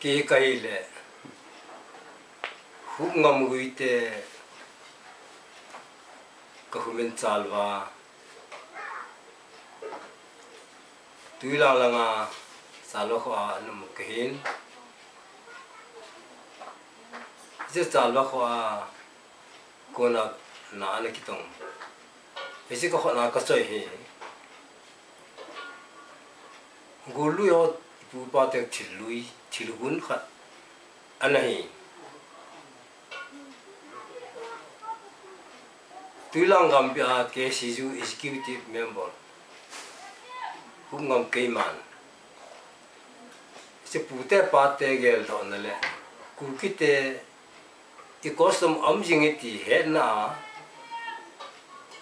ke kai le hu ngam gui te ka humen chalwa tuila langa salo kho anum kehin je chalwa kho kona na ana kitong ese ko na ka choi he golu yo pu pa te thilgun khat anahi tuilang gambia ke siju executive member hungam keiman se pute pate gel don le kukite i Gosem amjingiti he na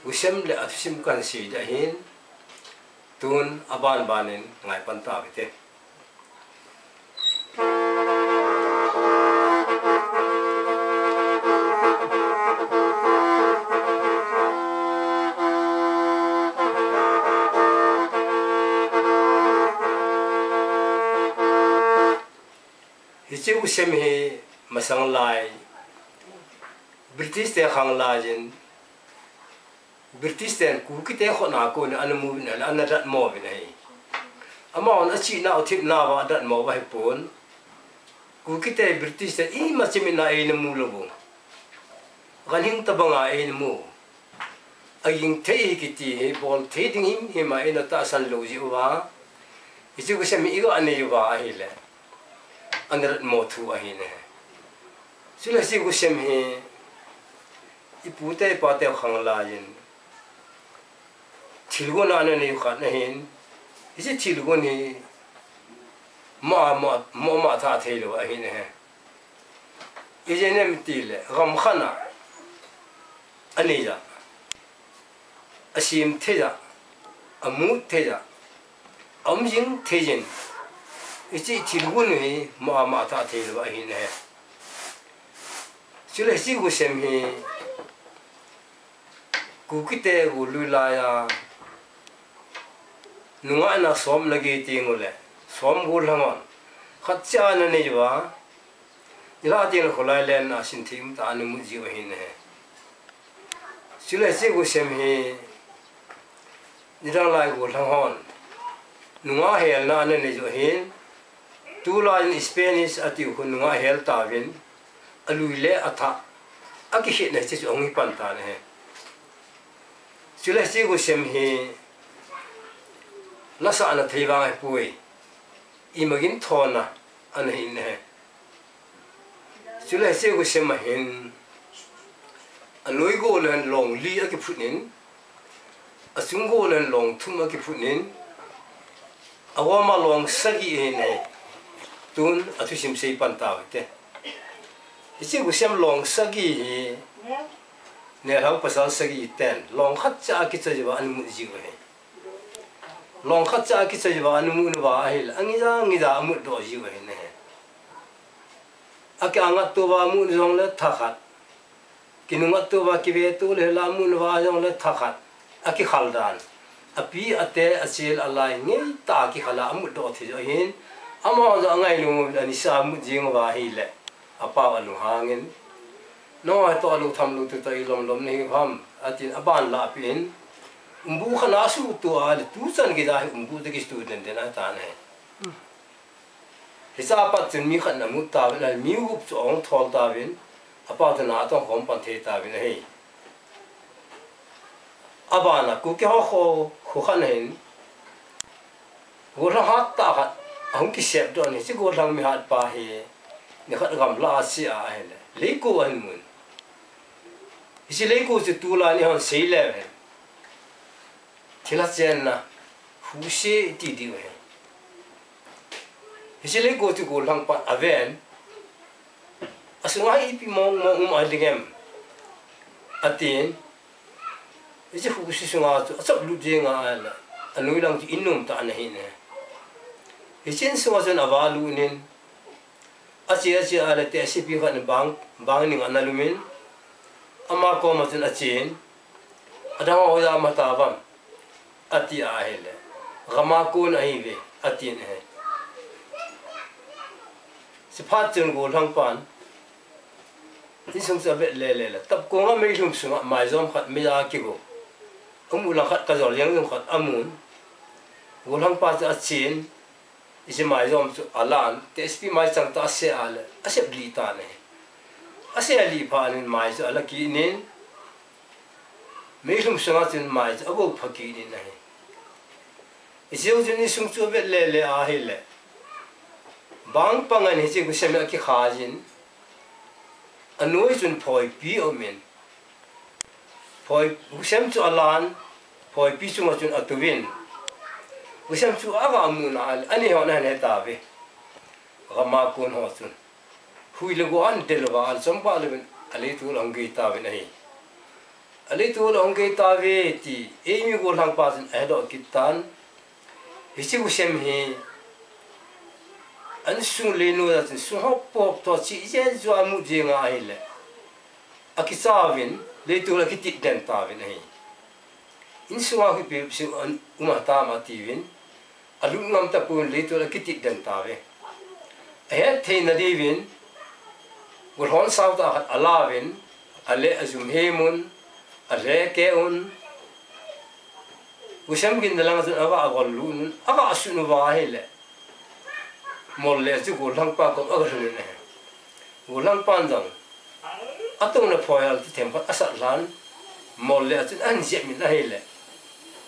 Gosem le thusim kan si da hin tun aban banin ngai pan ta bite hiche Gosem he masang lai British te khang la jin British ten kukite khona ko na anamu na anadat mo bi nei amon achi na uthip na wa dat mo ba pon kukite British te I machimi na e na mu lobo ganing tabanga e na mu aying thei kiti he bol thei ding him he ma ena ta san lo ji wa hiche Gosem I go ane wa hi le anadat mo thu a hi ne sila si Gosem he ipute pate khang la yin thilgon ane ni khat na hin isi thilgon ni ma tha thelo a hin he ije nem tile gam khana ani ja asim theja amu theja amjing thejin isi thilgon ni ma tha thelo a hin he sila si Gosem he kukite gulula ya nunga na som lagi tingule som gulhamon khatcha na ne jwa ila tin khulai len na sin thim ta anu mu ji hin he sile se Gosem he nira lai gulhamon nunga hel na ne jo hin tu la in Spanish ati khu nunga hel ta vin aluile atha aki hit na chi ong pan ta ne he sila si Gosem he lasa ana theiwa ai pui imagin thona ana hin he sila si Gosem hin anoi go len long li aki phunin asung go len long thum aki phunin awama long sagi ne tun athusim sei pan ta te si Gosem long sagi hi ne hau pasal sagi ten long khat cha ki chajiwa an mu ji we long khat cha ki chajiwa an mu na wa hil angi da mu do ji we ne aka angat to ba mu jong le tha khat kinungat to ba ki ve to le la mu na wa jong le tha khat aki khaldan api ate achel alai nge ta ki khala mu do thi jo hin ama zo angai lu ani sa mu ji ng wa hi le apa anu hangin no to alu tham lu tu tai lom nei pham atin aban la pin umbu khana su tu al tu san ge da umbu de student de na ta ne hisa pa chun mi khan na mu ta la mi gu chong thol ta win apa ta na to hom pan the ta win hei abana ku ke ho khan hin go ra hat ta hat hong ki sep do ni si go lang mi hat pa he ni khat gam la si a hele le ko an mun isi le ko se tu la ni han sei le he thila chen na hu se ti di we isi le ko tu go lang pa aven asunga I pi mong ma dingem atin isi hu si sunga tu asap lu je nga ala anui lang ti inum ta na hin he isi sunga zen avalu nin achi ala te si pi khan bang ning analumin ama ko ma zen achin adama ho ya mata bam ati a hele gama ko nahi ve atin he se phat chun go lang pan in sung sa vet le tab ko nga me lum sunga mai zom khat me ya ki go ulang khat ka zol yang yung khat amun go lang pa cha chin isi mai zom chu alan tsp mai chang ta se ale ase bli ta ne ase ali pha nin mai chu ala ki nin me lum sunga chun mai chu abo phaki ni na he isi u jun ni sung chu vet le a he le bang pangan he chi gu sem ki khajin anoi chun phoi pi omen phoi gusem chu alan phoi pi chunga chun atuwin gusem chu aga amuna ani ho na ne ta ve gama kun ho chun hui le go an del wa al chompa le ale tu long ge ta ve nahi ale tu long ge ta ve ti e mi go lang pa sin e do kitan hi chi gusem hi an sung le no da su ho pop to chi je zo amu je nga ai le akisavin le tu la kitit den ta ve nahi in sunga hi pe su an uma ta ma ti win alu ngam ta pun le tu la kitit den ta ve e the na di win gol hon sau ta alawin ale azum hemun ale ke un usam gin dalang azun ava agol lun ava asunu wa hele molle chu gol lang pa ko agasunu ne gol lang pan jang atong na phoyal ti tempa asa lan molle chu an je min na hele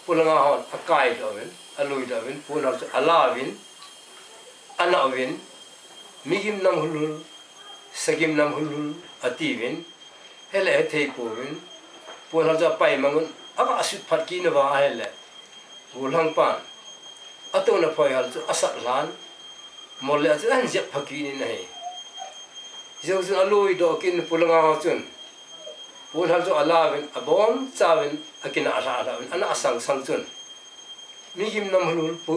pulanga hon akai do wen alui do wen puna chu alawin anawin migim nam hulul sagim nam hulul ativin hele thei povin puna ja pai mangun aga asut phatki na wa hele gulang pan atong na phoyal chu asa lan molle chu an je phaki ni nahi jo chu alui do kin pulanga ho chun puna chu alawin abon chawin akina ala ana asang sang chun migim nam hulul pu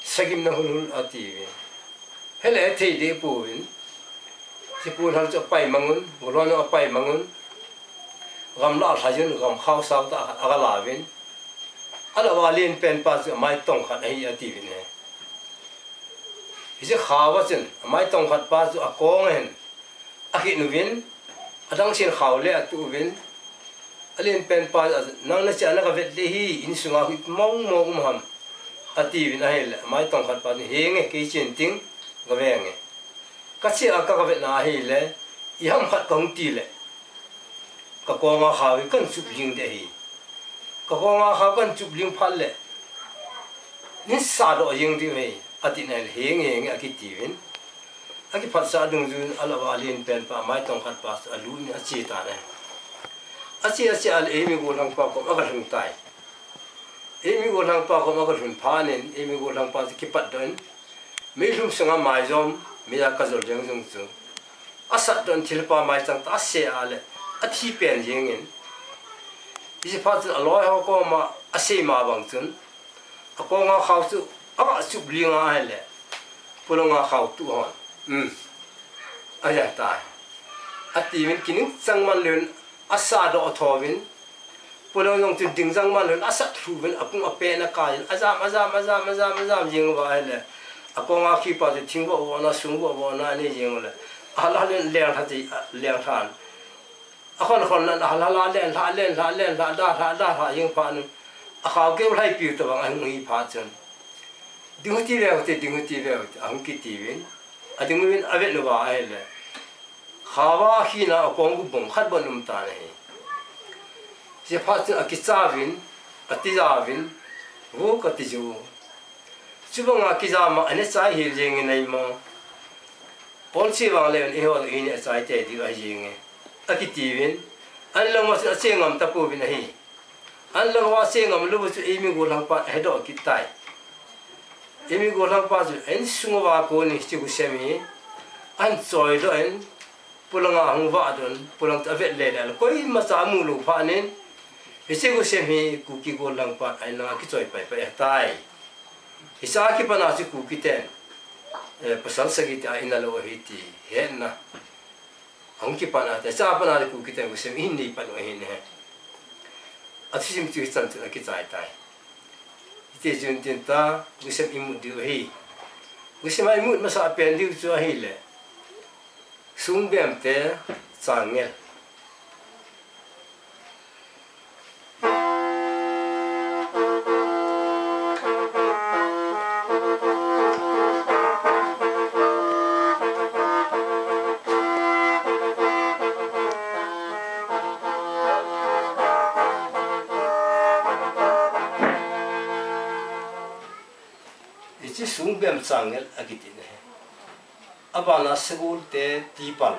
sagim nam hulul ativin hele thei de povin si pun hal cho pai mangun golon no pai mangun gam la sajun gam khaw saw ta agalavin ala walin pen pa mai tong khat ai ati vin he ise khawa chen mai tong khat pa chu akong hen aki nu vin adang chen khaw le atu vin alin pen pa nang na cha na ka vet le hi in sunga hi mong mong ham ati vin ai le mai tong khat pa ni henge ke chen ting ga venge kachi aka ka vet na hi le I ham khat kong ti le ka ko nga khawi kan chup ling de hi ka ko nga khaw kan chup ling phal le ni sa do ying di me ati na heng heng aki ti win aki phat sa dung jun ala walin pen pa mai tong khat pas alu ni achi ta ne achi al emi go lang pa ko aga hung tai emi go lang pa ko aga hun phanin emi go lang pa ki pat don me lum sanga mai zom me ya ka zol jeng jung chu asat don thil pa mai chang ta se ale athi pen jeng in isi phat aloi ho ko ma ase ma bang chun ko nga khaw chu aga chup linga hele pulonga khaw tu hon aya ta ati min kinin changman len asa do thowin pulong yong tin ding changman len asa thuvin apung ape na ka azam jing wa hele akonga khi pa de thingbo na sungbo na ni jing le ala len leng thati leng than akhon na ala len da ying pa nu akhaw ke lai pi to bang an ngi pha chen dinguti le ang ki ti win adingu win avet lo ba ai le khawa khi na akong gu bong khat bonum ta ne je pha chen akicha win atiza win wo ka ti ju chubanga kiza ma ane chai hil jing nei mo polchi wang le e ho in e chai te di ga jing aki ti win an lo ma se ngam ta pu win hi an lo wa se ngam lu chu emi go lang pa he do ki tai emi go lang pa chu en sungo wa ko ni chi gu semi an choi do en pulanga hung wa don pulang ta vet le le ko i ma cha mu lu pha nen he chi gu semi ku ki go lang pa ai na ki choi pai pai tai isa ki pana si kukite pasal sagi ta inalo hiti henna angki pana ta sa pana de kukite gusem inni pano hene athisim tu chan ki chai tai ite jun tin ta gusem imu di hi Gosem ai mut masa apen diu chu hi le sung bem te chang ngel ichi sung bem chang ngel agitine abana segul te tipal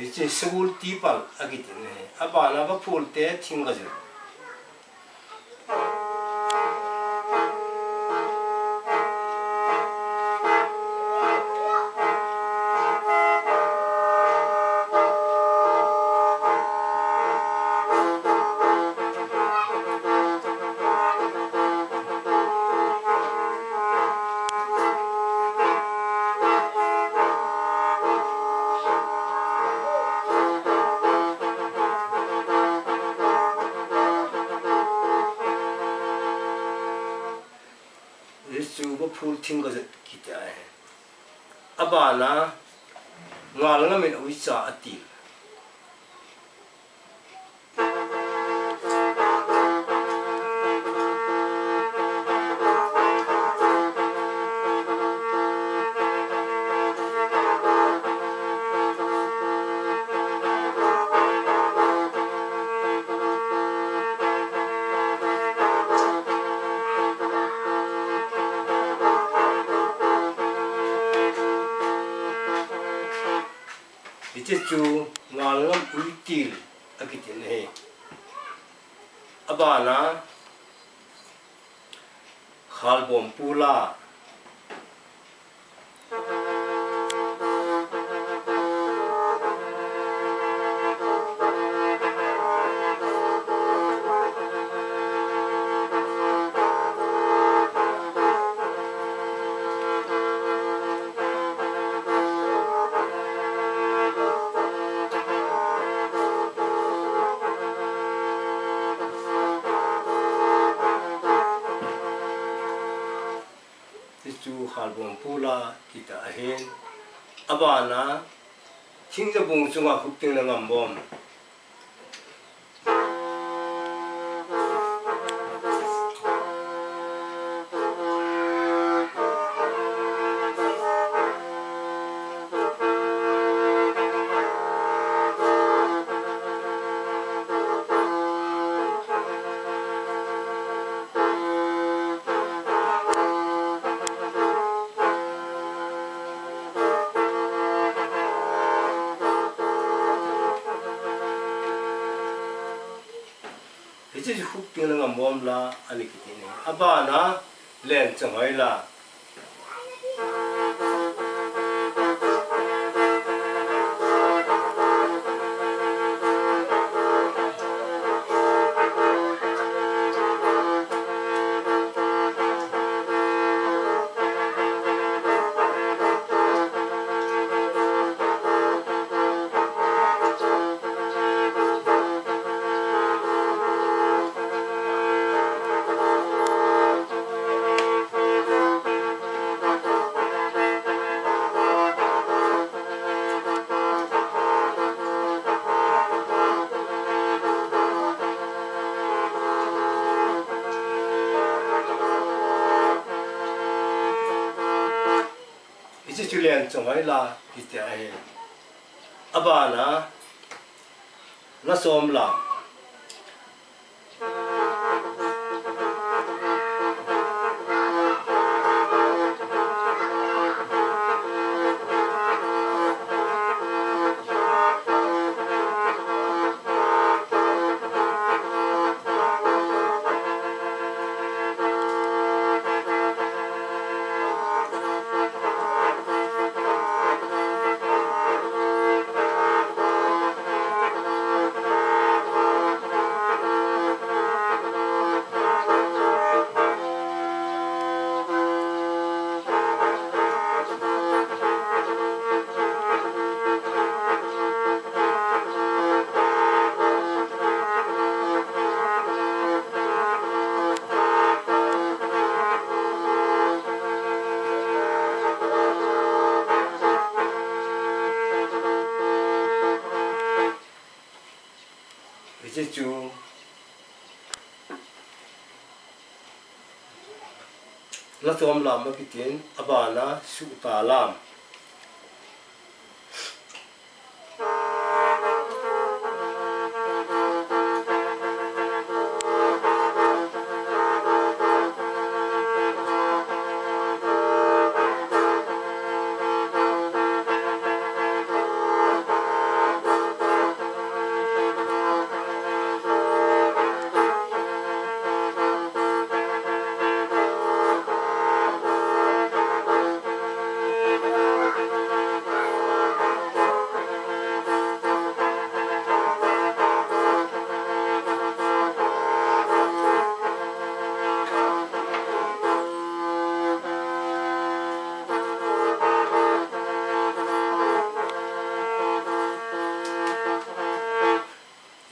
ichi segul tipal agitine abana ba phul te thingaje Isu phul thingaje kita abana ngal ngamin uicha atil chu ngal ngam uitil akitin he abana khalbom pula chu khalbom pula kita ahen abana thingja bung chunga khupting na ngambom ichi khupting na ngambom la ani kitini abana len changai la ichi chulen changai la kita he abana na som la chú nó tôm làm cái tiền abana su ta làm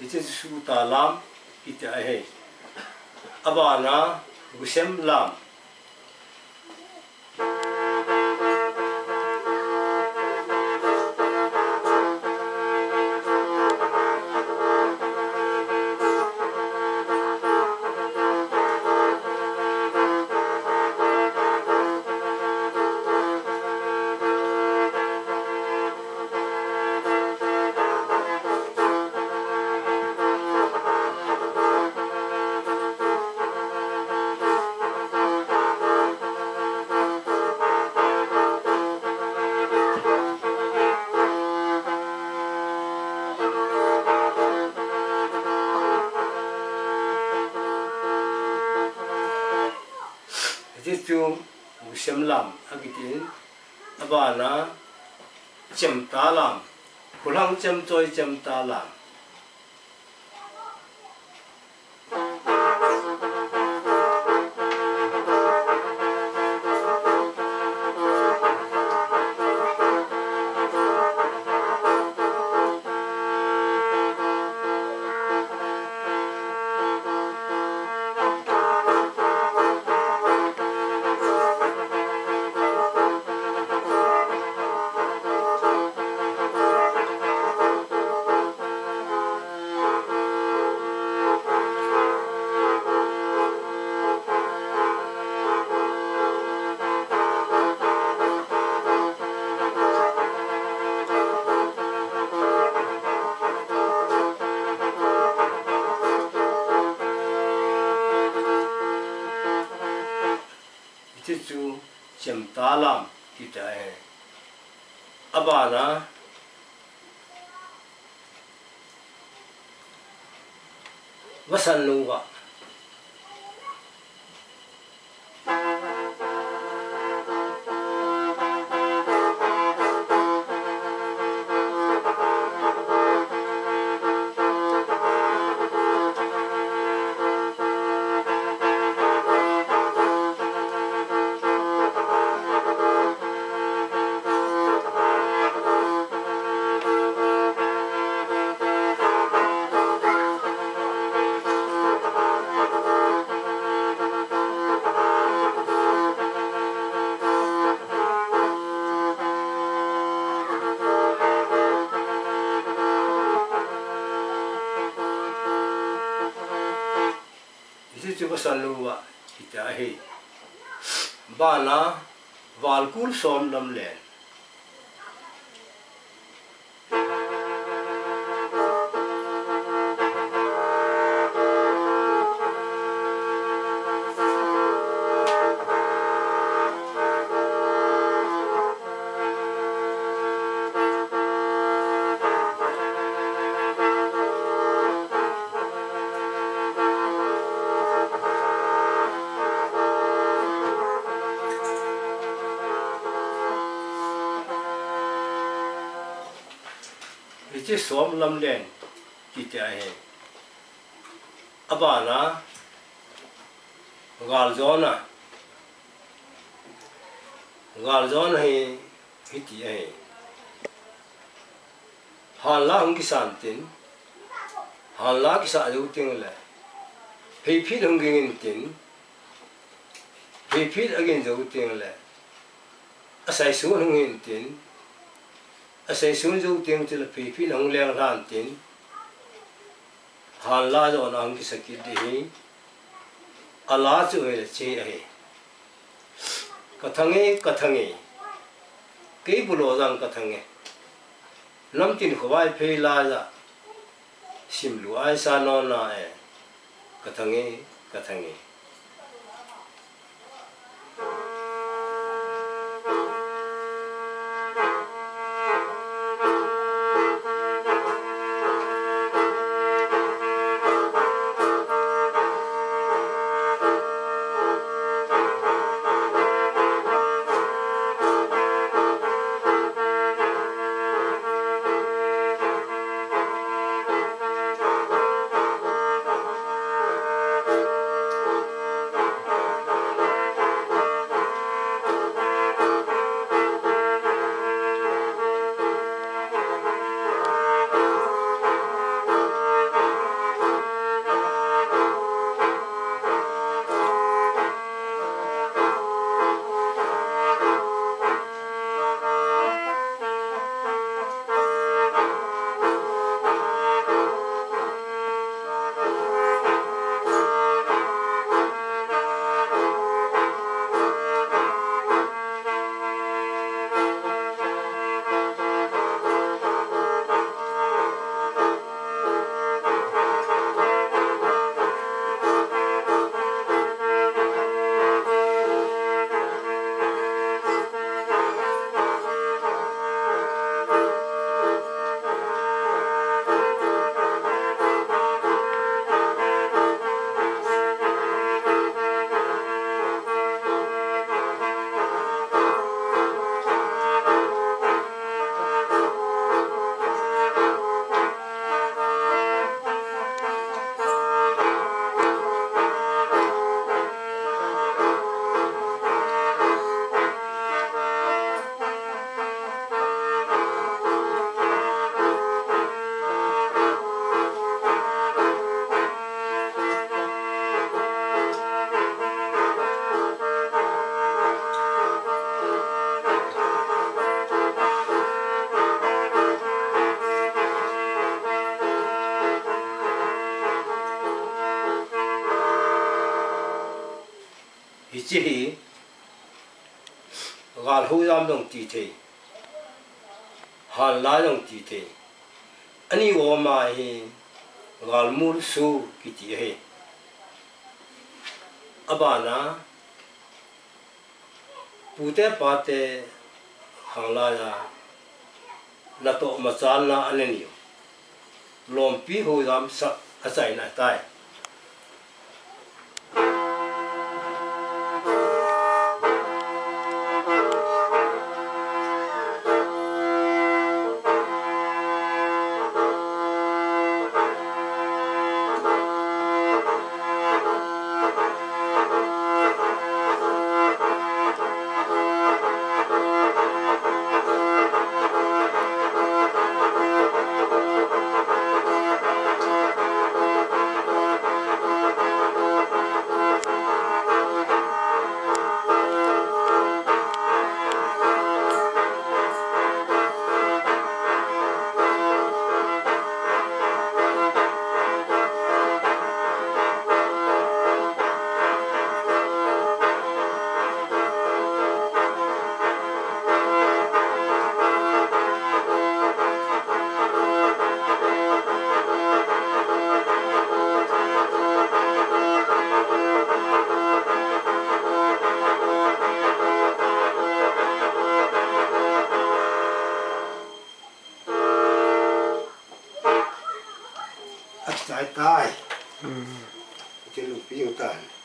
itu su ta lam kita he abana Gosem lam itu Gosem lam agitin abana cem ta lam pulang cem toy cem ta lam itu cem ta lam kita he abana wasan luwa itu wasan luwa kita he bana walkul som lam len itu som lam len kita he abana gal zona he hiti he hala hung kisantin hala kisa adu ting le phi hung ngin tin phi again zo ting le asai su hung ngin tin asai su zo ting til phi hung leng ran tin hàn la cho anh cái sakit đi ala chu he che he kathange cái bulo rằng kathange năm tin khwai phê la ra sim lu ai sa no na e kathange chỉ gal hu yam dong ti the hal la dong ti the ani wo ma hi gal mur su ki ti he abana pute pate hangla ya na to ma chal na aneni lom pi hu yam sa asai na tai tai trên lục piêu tàn